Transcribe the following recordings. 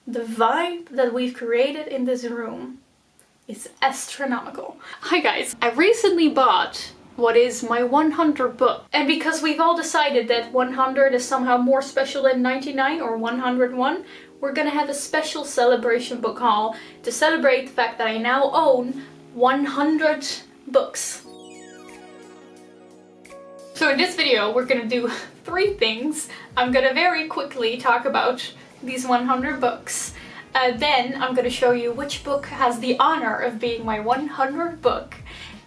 The vibe that we've created in this room is astronomical. Hi guys, I recently bought what is my 100 book. And because we've all decided that 100 is somehow more special than 99 or 101, we're gonna have a special celebration book haul to celebrate the fact that I now own 100 books. So in this video, we're gonna do 3 things. I'm gonna very quickly talk about these 100 books. Then I'm gonna show you which book has the honor of being my 100th book.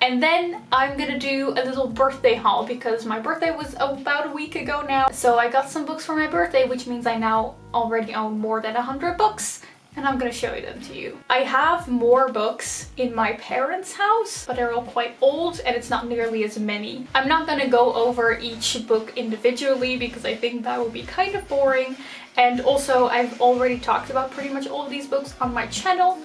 And then I'm gonna do a little birthday haul because my birthday was about a week ago now. So I got some books for my birthday, which means I now already own more than 100 books. And I'm gonna show them to you. I have more books in my parents' house, but they're all quite old and it's not nearly as many. I'm not gonna go over each book individually because I think that would be kind of boring. And also I've already talked about pretty much all of these books on my channel.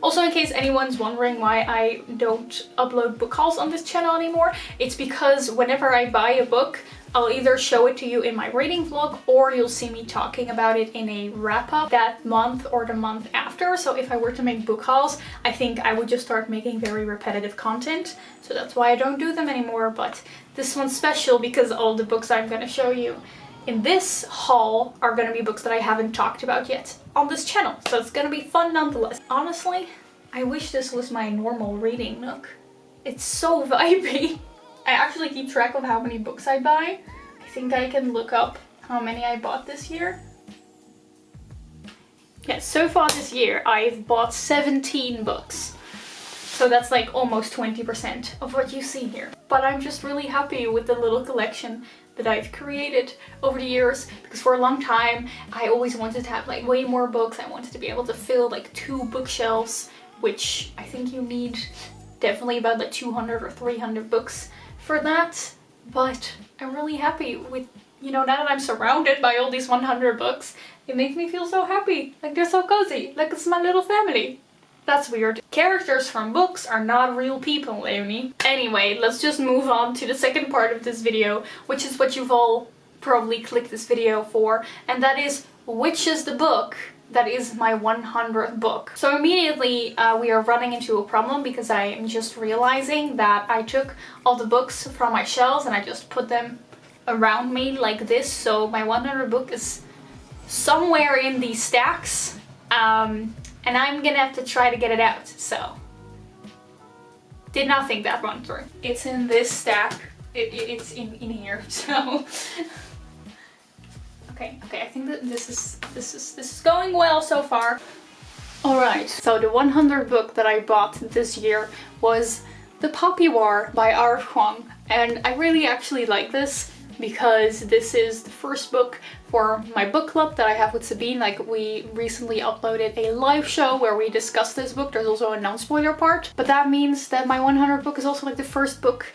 Also, in case anyone's wondering why I don't upload book hauls on this channel anymore, it's because whenever I buy a book, I'll either show it to you in my reading vlog or you'll see me talking about it in a wrap-up that month or the month after. So if I were to make book hauls, I think I would just start making very repetitive content. So that's why I don't do them anymore, but this one's special because all the books I'm going to show you in this haul are going to be books that I haven't talked about yet on this channel. So it's going to be fun nonetheless. Honestly, I wish this was my normal reading nook. It's so vibey. I actually keep track of how many books I buy. I think I can look up how many I bought this year. Yeah, so far this year I've bought 17 books. So that's like almost 20% of what you see here. But I'm just really happy with the little collection that I've created over the years, because for a long time I always wanted to have like way more books. I wanted to be able to fill like 2 bookshelves, which I think you need definitely about like 200 or 300 books for that. But I'm really happy with, you know, now that I'm surrounded by all these 100 books, it makes me feel so happy. Like they're so cozy, like it's my little family. That's weird. Characters from books are not real people, Leonie. Anyway, let's just move on to the second part of this video, which is what you've all probably clicked this video for, and that is, which is the book that is my 100th book. So immediately we are running into a problem because I am just realizing that I took all the books from my shelves and I just put them around me like this. So my 100th book is somewhere in these stacks. And I'm gonna have to try to get it out, so did not think that one through. It's in this stack. It's in here, so okay, I think that this is going well so far. Alright, so the 100th book that I bought this year was The Poppy War by Eyre, and I really actually like this because this is the first book for my book club that I have with Sabine. Like, we recently uploaded a live show where we discussed this book. There's also a non-spoiler part, but that means that my 100th book is also like the first book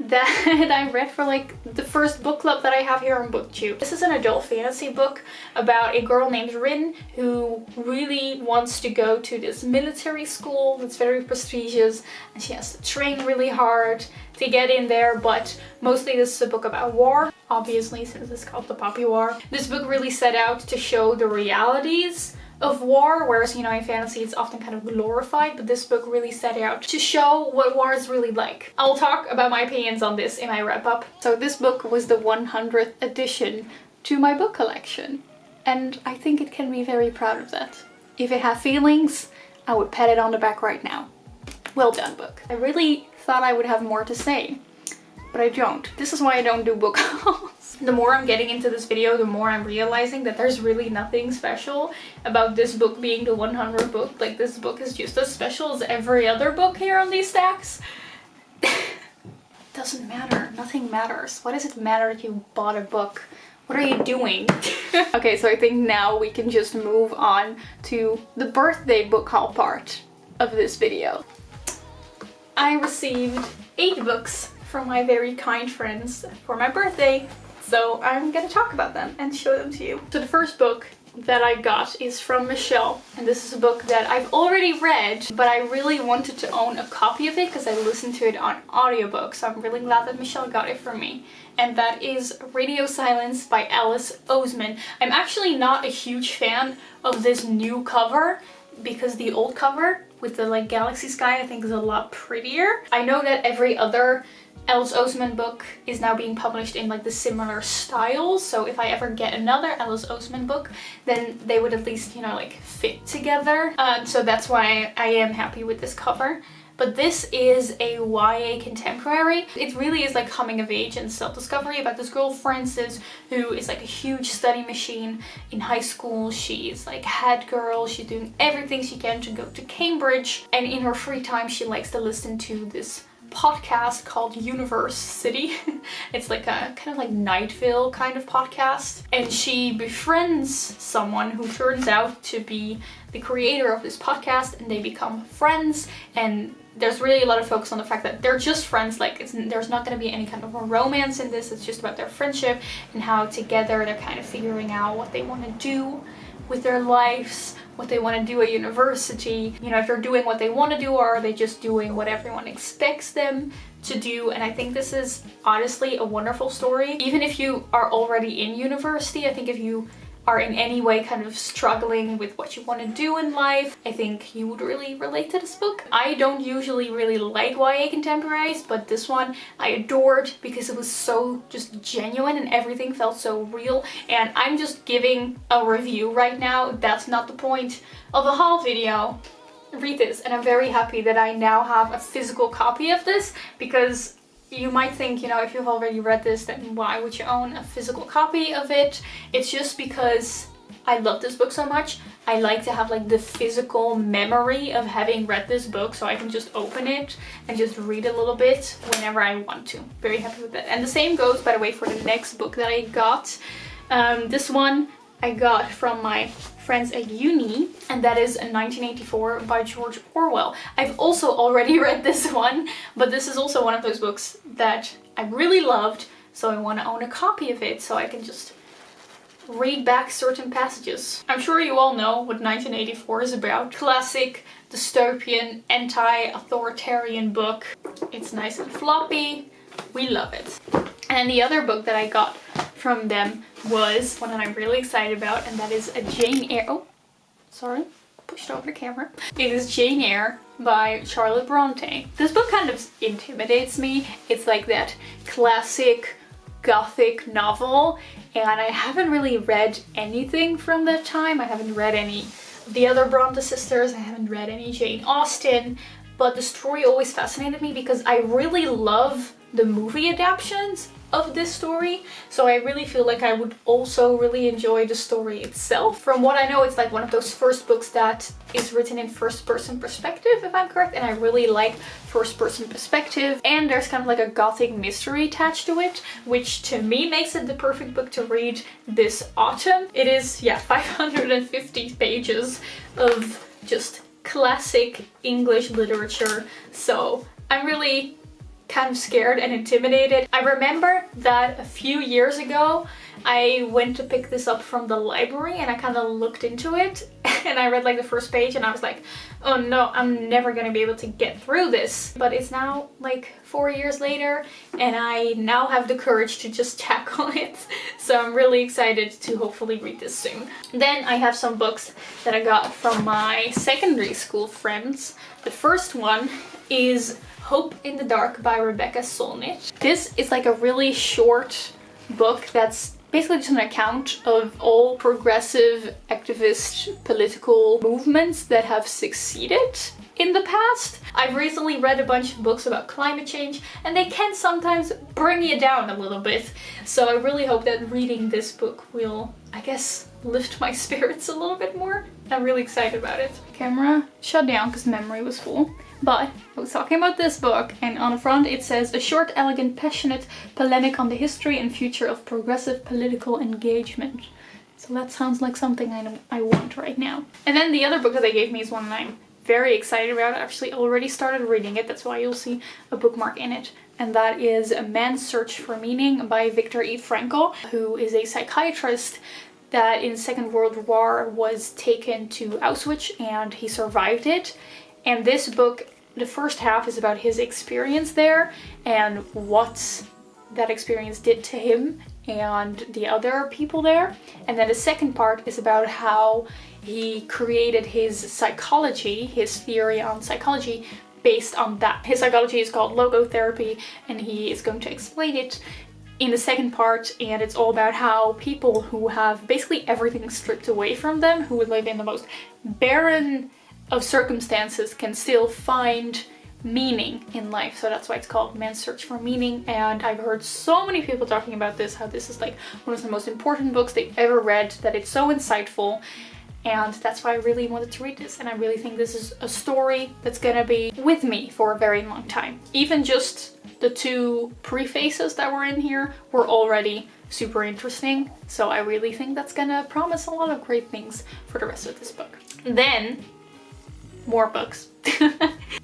that I read for like the first book club that I have here on booktube. This is an adult fantasy book about a girl named Rin who really wants to go to this military school that's very prestigious, and she has to train really hard to get in there, but mostly this is a book about war, obviously, since it's called The Poppy War. This book really set out to show the realities of war, whereas, you know, in fantasy it's often kind of glorified, but this book really set out to show what war is really like. I'll talk about my opinions on this in my wrap-up. So this book was the 100th addition to my book collection, and I think it can be very proud of that. If it had feelings, I would pat it on the back right now. Well done, book. I really thought I would have more to say, but I don't. This is why I don't do book hauls. The more I'm getting into this video, the more I'm realizing that there's really nothing special about this book being the 100th book. Like, this book is just as special as every other book here on these stacks. Doesn't matter. Nothing matters. Why does it matter that you bought a book? What are you doing? Okay, so I think now we can just move on to the birthday book haul part of this video. I received 8 books from my very kind friends for my birthday. So I'm gonna talk about them and show them to you. So the first book that I got is from Michelle, and this is a book that I've already read, but I really wanted to own a copy of it because I listened to it on audiobook, so I'm really glad that Michelle got it for me. And that is Radio Silence by Alice Oseman. I'm actually not a huge fan of this new cover because the old cover with the like galaxy sky I think is a lot prettier. I know that every other Alice Oseman book is now being published in like the similar style, so if I ever get another Alice Oseman book, then they would at least, you know, like fit together. So that's why I am happy with this cover. But this is a YA contemporary. It really is like coming of age and self-discovery about this girl, Frances, who is like a huge study machine in high school. She's like head girl, she's doing everything she can to go to Cambridge, and in her free time she likes to listen to this podcast called Universe City. It's like a kind of like Nightville kind of podcast, and she befriends someone who turns out to be the creator of this podcast, and they become friends. And there's really a lot of focus on the fact that they're just friends, like there's not going to be any kind of a romance in this. It's just about their friendship and how together they're kind of figuring out what they want to do with their lives, what they want to do at university, you know, if they're doing what they want to do or are they just doing what everyone expects them to do. And I think this is honestly a wonderful story. Even if you are already in university, I think if you are in any way kind of struggling with what you want to do in life, I think you would really relate to this book. I don't usually really like YA contemporaries, but this one I adored because it was so just genuine and everything felt so real. And I'm just giving a review right now. That's not the point of a haul video. Read this, and I'm very happy that I now have a physical copy of this, because you might think, you know, if you've already read this, then why would you own a physical copy of it? It's just because I love this book so much. I like to have like the physical memory of having read this book, so I can just open it and just read a little bit whenever I want to. Very happy with that. And the same goes, by the way, for the next book that I got. This one I got from my friends at uni, and that is 1984 by George Orwell. I've also already read this one, but this is also one of those books that I really loved, so I want to own a copy of it so I can just read back certain passages. I'm sure you all know what 1984 is about. Classic, dystopian, anti-authoritarian book. It's nice and floppy. We love it. And the other book that I got from them was one that I'm really excited about, and that is a Jane Eyre. Oh, sorry, pushed over the camera. It is Jane Eyre by Charlotte Bronte. This book kind of intimidates me. It's like that classic gothic novel, and I haven't really read anything from that time. I haven't read any of the other Bronte sisters. I haven't read any Jane Austen, but the story always fascinated me because I really love the movie adaptations of this story, so I really feel like I would also really enjoy the story itself. From what I know, it's like one of those first books that is written in first-person perspective, if I'm correct, and I really like first-person perspective. And there's kind of like a gothic mystery attached to it, which to me makes it the perfect book to read this autumn. It is, yeah, 550 pages of just classic English literature, so I'm really kind of scared and intimidated. I remember that a few years ago I went to pick this up from the library and I kind of looked into it and I read like the first page and I was like, oh no, I'm never gonna be able to get through this. But it's now like 4 years later and I now have the courage to just tackle it. So I'm really excited to hopefully read this soon. Then I have some books that I got from my secondary school friends. The first one is Hope in the Dark by Rebecca Solnit. This is like a really short book that's basically just an account of all progressive activist political movements that have succeeded in the past. I've recently read a bunch of books about climate change and they can sometimes bring you down a little bit. So I really hope that reading this book will, I guess, lift my spirits a little bit more. I'm really excited about it. Camera shut down because memory was full. But I was talking about this book, and on the front it says, a short, elegant, passionate polemic on the history and future of progressive political engagement. So that sounds like something I want right now. And then the other book that they gave me is one that I'm very excited about. I actually already started reading it, that's why you'll see a bookmark in it. and that is A Man's Search for Meaning by Viktor E. Frankl, who is a psychiatrist that in the Second World War was taken to Auschwitz and he survived it. And this book, the first half is about his experience there and what that experience did to him and the other people there. And then the second part is about how he created his psychology, his theory on psychology based on that. His psychology is called logotherapy, and he is going to explain it in the second part, and it's all about how people who have basically everything stripped away from them, who would live in the most barren of circumstances, can still find meaning in life. So that's why it's called Man's Search for Meaning. And I've heard so many people talking about this, how this is like one of the most important books they've ever read, that it's so insightful, and that's why I really wanted to read this. And I really think this is a story that's gonna be with me for a very long time. Even just the 2 prefaces that were in here were already super interesting, so I really think that's gonna promise a lot of great things for the rest of this book. Then more books.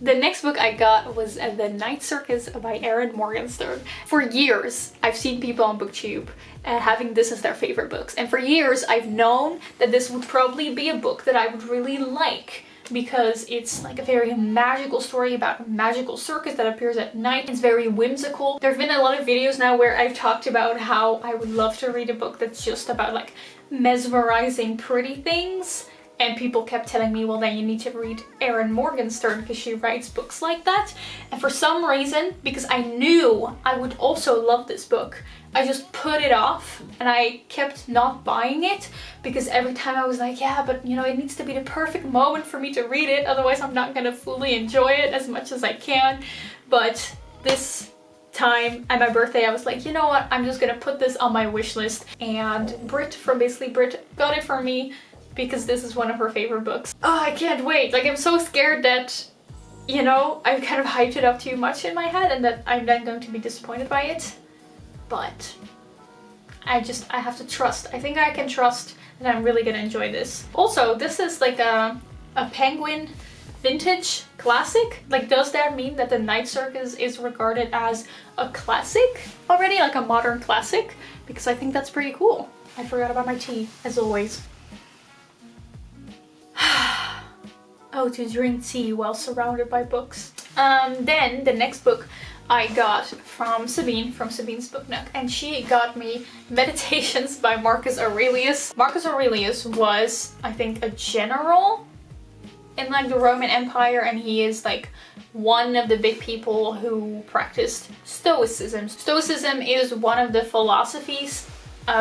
The next book I got was The Night Circus by Eyre Morgenstern. For years, I've seen people on booktube having this as their favorite books. And for years, I've known that this would probably be a book that I would really like, because it's like a very magical story about a magical circus that appears at night. It's very whimsical. There have been a lot of videos now where I've talked about how I would love to read a book that's just about like mesmerizing pretty things. And people kept telling me, well, then you need to read Eyre Morgenstern because she writes books like that. And for some reason, because I knew I would also love this book, I just put it off and I kept not buying it, because every time I was like, yeah, but you know, it needs to be the perfect moment for me to read it, otherwise I'm not gonna fully enjoy it as much as I can. But this time at my birthday, I was like, you know what, I'm just gonna put this on my wish list. And Brit from Basically Brit got it for me, because this is one of her favorite books. Oh, I can't wait. Like, I'm so scared that, you know, I've kind of hyped it up too much in my head and that I'm then going to be disappointed by it. But I have to trust. I think I can trust that I'm really gonna enjoy this. Also, this is like a Penguin vintage classic. Like, does that mean that The Night Circus is regarded as a classic already? Like a modern classic? Because I think that's pretty cool. I forgot about my tea, as always. Oh, to drink tea while surrounded by books. Then the next book I got from Sabine, from Sabine's Book Nook, and she got me Meditations by Marcus Aurelius. Marcus Aurelius was, I think, a general in like the Roman Empire, and he is like one of the big people who practiced Stoicism. Stoicism is one of the philosophies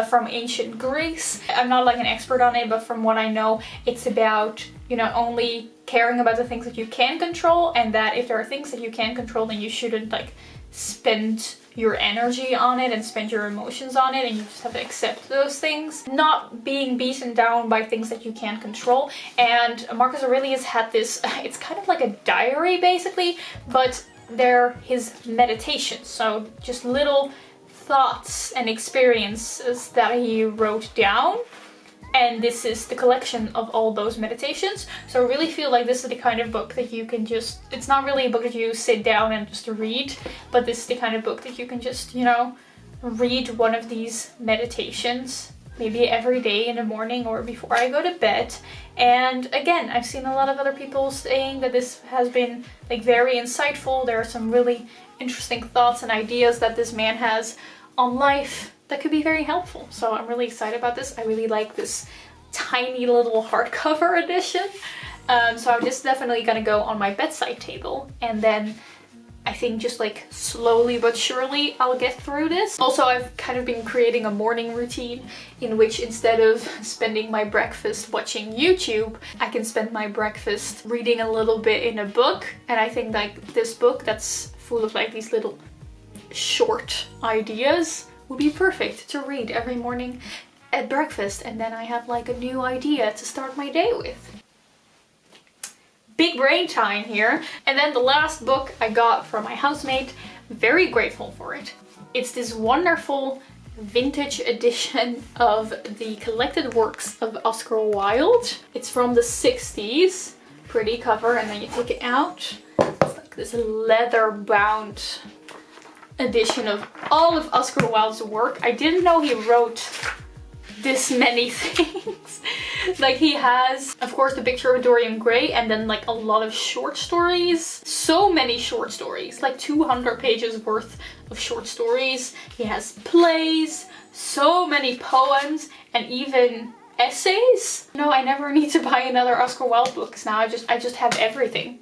from ancient Greece. I'm not like an expert on it, but from what I know, it's about, you know, only caring about the things that you can control, and that if there are things that you can control, then you shouldn't like spend your energy on it and spend your emotions on it, and you just have to accept those things. Not being beaten down by things that you can't control. And Marcus Aurelius had this, it's kind of like a diary basically, but they're his meditations. So just little thoughts and experiences that he wrote down, and this is the collection of all those meditations. So I really feel like this is the kind of book that you can just, it's not really a book that you sit down and just read, but this is the kind of book that you can just, you know, read one of these meditations maybe every day in the morning or before I go to bed. And again, I've seen a lot of other people saying that this has been like very insightful. There are some really interesting thoughts and ideas that this man has on life that could be very helpful. So I'm really excited about this. I really like this tiny little hardcover edition. So I'm just definitely gonna go on my bedside table, and then I think just like slowly but surely I'll get through this. Also, I've kind of been creating a morning routine in which instead of spending my breakfast watching YouTube, I can spend my breakfast reading a little bit in a book. And I think like this book that's full of like these little short ideas would be perfect to read every morning at breakfast, and then I have like a new idea to start my day with. Big brain time here. And then the last book I got from my housemate, very grateful for it. It's this wonderful vintage edition of the collected works of Oscar Wilde. It's from the 60s, pretty cover, and then you take it out. It's like this leather bound edition of all of Oscar Wilde's work. I didn't know he wrote this many things. Like, he has, of course, The Picture of Dorian Gray, and then like a lot of short stories. So many short stories, like 200 pages worth of short stories. He has plays, so many poems, and even essays. No, I never need to buy another Oscar Wilde book, because now I just have everything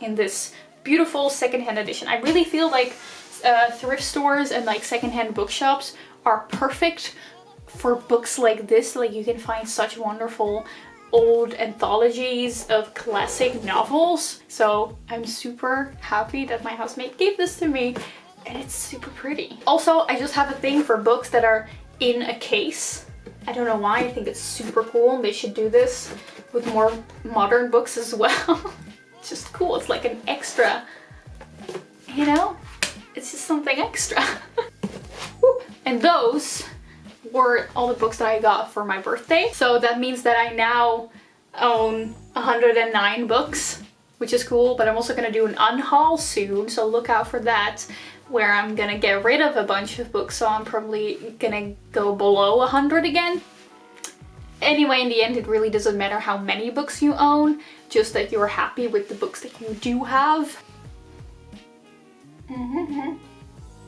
in this beautiful secondhand edition. I really feel like thrift stores and like secondhand bookshops are perfect for books like this. Like, you can find such wonderful old anthologies of classic novels. So I'm super happy that my housemate gave this to me, and it's super pretty. Also, I just have a thing for books that are in a case. I don't know why, I think it's super cool, and they should do this with more modern books as well. It's just cool, it's like an extra, you know? It's just something extra. And those were all the books that I got for my birthday. So that means that I now own 109 books, which is cool, but I'm also gonna do an unhaul soon, so look out for that, where I'm gonna get rid of a bunch of books, so I'm probably gonna go below 100 again. Anyway, in the end, it really doesn't matter how many books you own, just that you're happy with the books that you do have.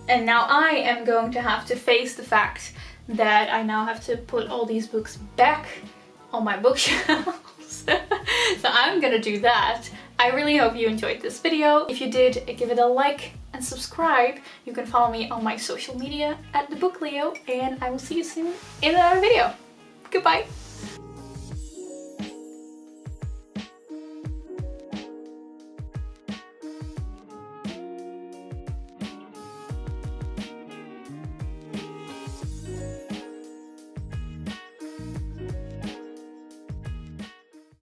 And now I am going to have to face the fact that I now have to put all these books back on my bookshelves. So I'm gonna do that. I really hope you enjoyed this video. If you did, give it a like and subscribe. You can follow me on my social media @thebookleo, and I will see you soon in another video. Goodbye!